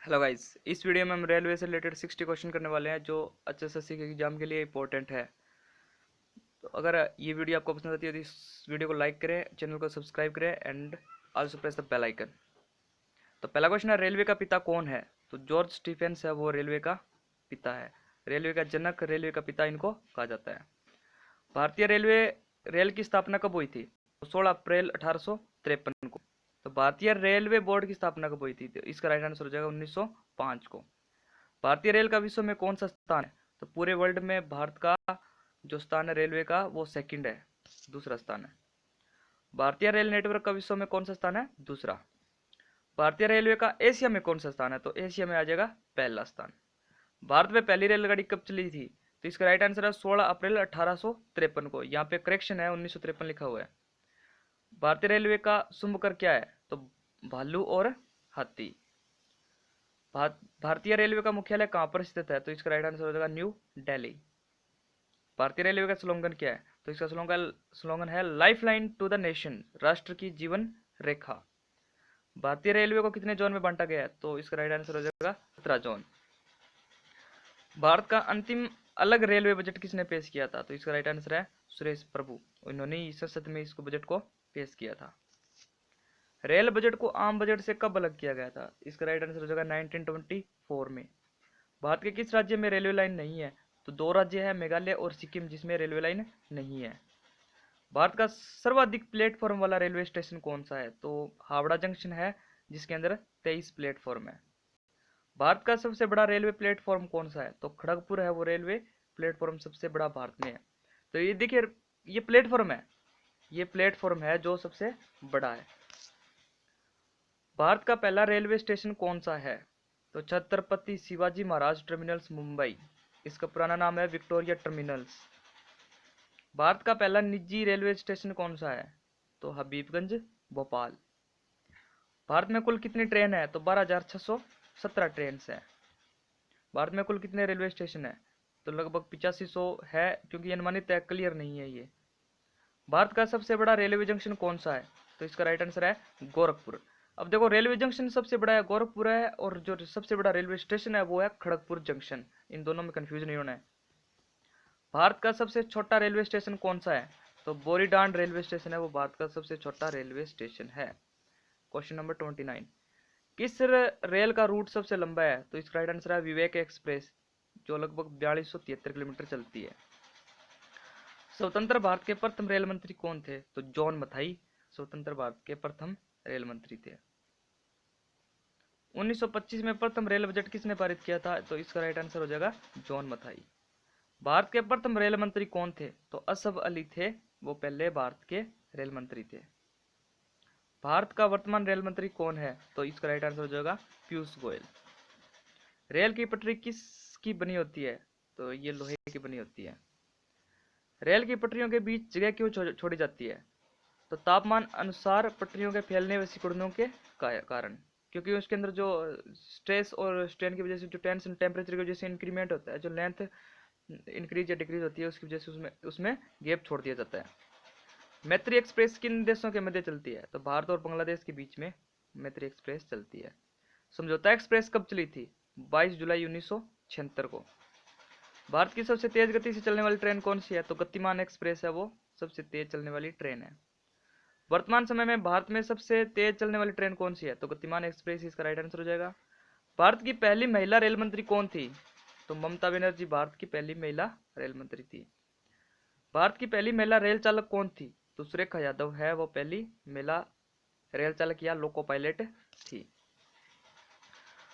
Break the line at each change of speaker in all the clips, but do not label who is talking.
Hello guys, इस video में हम रेलवे से रिलेटेड 60 क्वेश्चन करने वाले हैं जो HSSC के एग्जाम के लिए इंपॉर्टेंट है। तो अगर ये वीडियो आपको पसंद आती है तो इस वीडियो को लाइक करें, चैनल को सब्सक्राइब करें and also press the bell icon. तो पहला क्वेश्चन है, रेलवे का पिता कौन है? तो जॉर्ज स्टीफेंस है, वो रेलवे का पिता है। रेलवे का जनक, रेलवे का पिता इनको कहा जाता है। भारतीय रेलवे रेल की स्थापना कब हुई थी? तो 16 अप्रैल 1853 को। तो भारतीय रेलवे बोर्ड की स्थापना कब हुई थी? तो इसका राइट आंसर हो जाएगा 1905 को। भारतीय रेल का विश्व में कौन सा स्थान है? तो पूरे वर्ल्ड में भारत का जो स्थान है रेलवे का वो सेकंड है, दूसरा स्थान है। भारतीय रेल नेटवर्क का विश्व में कौन सा स्थान है? दूसरा। भारतीय रेलवे का एशिया में कौन सा स्थान है? तो एशिया में आ जाएगा पहला स्थान। भारत में पहली रेलगाड़ी कब चली थी? तो इसका राइट आंसर है 16 अप्रैल 1853 को। यहाँ पे करेक्शन है, 1953 लिखा हुआ है। भारतीय रेलवे का शुभ कर क्या है? तो भालू और हाथी। भारतीय रेलवे का मुख्यालय कहाँ पर स्थित है? तो इसका राइट आंसर हो जाएगा न्यू दिल्ली। भारतीय रेलवे का स्लोगन क्या है? तो इसका स्लोगन है lifeline to the nation, राष्ट्र की जीवन रेखा। भारतीय रेलवे को कितने जोन में बांटा गया है? तो इसका राइट आंसर हो जाएगा 17 जोन। भारत का अंतिम अलग रेलवे बजट किसने पेश किया था? तो इसका राइट आंसर है सुरेश प्रभु। उन्होंने संसद में इसको बजट को पेश किया था। रेल बजट को आम बजट से कब अलग किया गया था? इसका राइट आंसर हो जाएगा 1924 में। भारत के किस राज्य में रेलवे लाइन नहीं है? तो दो राज्य है, मेघालय और सिक्किम, जिसमें रेलवे लाइन नहीं है। भारत का सर्वाधिक प्लेटफॉर्म वाला रेलवे स्टेशन कौन सा है? तो हावड़ा जंक्शन है, जिसके अंदर 23 प्लेटफॉर्म है। भारत का सबसे बड़ा रेलवे प्लेटफॉर्म कौन सा है? तो खड़गपुर है, वो रेलवे प्लेटफॉर्म सबसे बड़ा भारत में है। तो ये देखिए, ये प्लेटफॉर्म है, ये प्लेटफॉर्म है जो सबसे बड़ा है। भारत का पहला रेलवे स्टेशन कौन सा है? तो छत्रपति शिवाजी महाराज टर्मिनल्स, मुंबई। इसका पुराना नाम है विक्टोरिया टर्मिनल्स। भारत का पहला निजी रेलवे स्टेशन कौन सा है? तो हबीबगंज, भोपाल। भारत में कुल कितनी ट्रेन है? तो 12,617 ट्रेन है। भारत में कुल कितने रेलवे स्टेशन है? तो लगभग 8500 है, क्योंकि अनुमानित है, क्लियर नहीं है ये। भारत का सबसे बड़ा रेलवे जंक्शन कौन सा है? तो इसका राइट आंसर है गोरखपुर। अब देखो, रेलवे जंक्शन सबसे बड़ा है गोरखपुर है, और जो सबसे बड़ा रेलवे स्टेशन है वो है खड़गपुर जंक्शन। इन दोनों में कंफ्यूज नहीं होना है। भारत का सबसे छोटा रेलवे स्टेशन कौन सा है? तो बोरीडांड रेलवे स्टेशन है, वो भारत का सबसे छोटा रेलवे स्टेशन है। क्वेश्चन नंबर 29, किस रेल का रूट सबसे लंबा है? तो इसका राइट आंसर है विवेक एक्सप्रेस, जो लगभग 4273 किलोमीटर चलती है। स्वतंत्र भारत के प्रथम रेल मंत्री कौन थे? तो जॉन मथाई स्वतंत्र भारत के प्रथम रेल मंत्री थे। 1925 में प्रथम रेल बजट किसने पारित किया था? तो इसका राइट आंसर हो जाएगा जॉन मथाई। भारत के प्रथम रेल मंत्री कौन थे? तो असफ अली थे, वो पहले भारत के रेल मंत्री थे। भारत का वर्तमान रेल मंत्री कौन है? तो इसका राइट आंसर हो जाएगा पीयूष गोयल। रेल की पटरी किसकी बनी होती है? तो ये लोहे की बनी होती है। रेल की पटरियों के बीच जगह क्यों छोड़ी जाती है? तो तापमान अनुसार पटरियों के फैलने व सिकुड़नों के कारण, क्योंकि उसके अंदर जो स्ट्रेस और स्ट्रेन की वजह से जो टेंशन टेम्परेचर की वजह से इंक्रीमेंट होता है, जो लेंथ इंक्रीज या डिक्रीज होती है, उसकी वजह से उसमें उसमें गैप छोड़ दिया जाता है। मैत्री एक्सप्रेस किन देशों के मध्य चलती है? तो भारत और बांग्लादेश के बीच में मैत्री एक्सप्रेस चलती है। समझौता एक्सप्रेस कब चली थी? 22 जुलाई 1976 को। भारत की सबसे तेज गति से चलने वाली ट्रेन कौन सी है? तो गतिमान एक्सप्रेस है, वो सबसे तेज चलने वाली ट्रेन है। वर्तमान समय में भारत में सबसे तेज चलने वाली ट्रेन कौन सी है? तो गतिमान एक्सप्रेस इसका राइट आंसर हो जाएगा। भारत की पहली महिला रेल मंत्री कौन थी? तो ममता बनर्जी भारत की पहली महिला रेल मंत्री थी। भारत की पहली महिला रेल चालक कौन थी? तो सुरेखा यादव है, वो पहली महिला रेल चालक या लोको पायलट थी।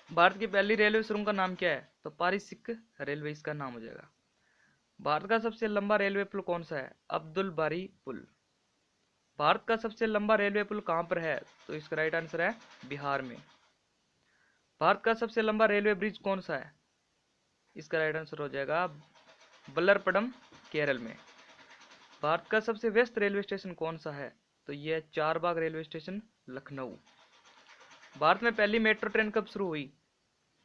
भारत की पहली रेलवे सुरंग का नाम क्या है? तो पारिसिक रेलवे इसका नाम हो जाएगा। भारत का सबसे लंबा रेलवे पुल कौन सा है? अब्दुल बारी पुल। भारत का सबसे लंबा रेलवे पुल कहाँ पर है? तो इसका राइट आंसर है बिहार में। भारत का सबसे लंबा रेलवे ब्रिज कौन सा है? इसका राइट आंसर हो जाएगा बल्लरपडम, केरल में। भारत का सबसे व्यस्त रेलवे स्टेशन कौन सा है? तो यह है चारबाग रेलवे स्टेशन, लखनऊ। भारत में पहली मेट्रो ट्रेन कब शुरू हुई?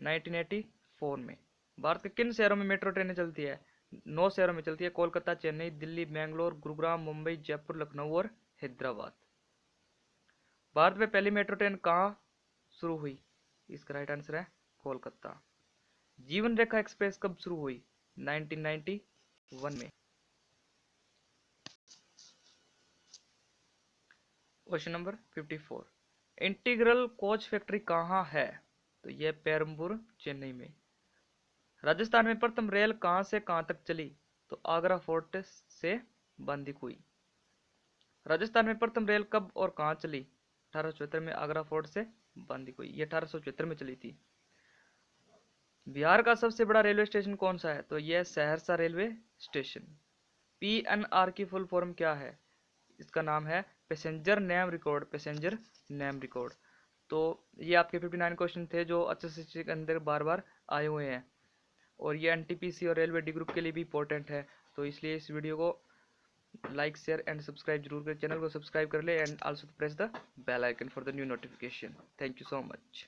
1984 में। भारत के किन शहरों में मेट्रो ट्रेनें चलती है? 9 शहरों में चलती है, कोलकाता, चेन्नई, दिल्ली, बेंगलोर, गुरुग्राम, मुंबई, जयपुर, लखनऊ और हैदराबाद। भारत में पहली मेट्रो ट्रेन कहाँ शुरू हुई? इसका राइट आंसर है कोलकाता। जीवन रेखा एक्सप्रेस कब शुरू हुई? 1991 में। Question number 54, integral coach factory कहाँ है? तो यह पेरम्बूर चेन्नई में। राजस्थान में प्रथम रेल कहाँ से कहाँ तक चली? तो आगरा फोर्ट से बांदीकुई। राजस्थान में प्रथम रेल कब और कहाँ चली? 1874 में आगरा फोर्ट से बांदीकुई। ये 1874 में चली थी। बिहार का सबसे बड़ा रेलवे स्टेशन कौन सा है? तो यह सहरसा रेलवे स्टेशन। पीएनआर की फुल फॉर्म क्या है? इसका नाम है passenger name record. Passenger name record. तो ये आपके 59 क्वेश्चन थे जो अच्छे से के अंदर बार बार आए हुए हैं, और ये एनटीपीसी और रेलवे डी ग्रुप के लिए भी इंपॉर्टेंट है। तो इसलिए इस वीडियो को लाइक शेयर एंड सब्सक्राइब जरूर करें, चैनल को सब्सक्राइब कर ले and also press the bell icon for the new notification. Thank you so much.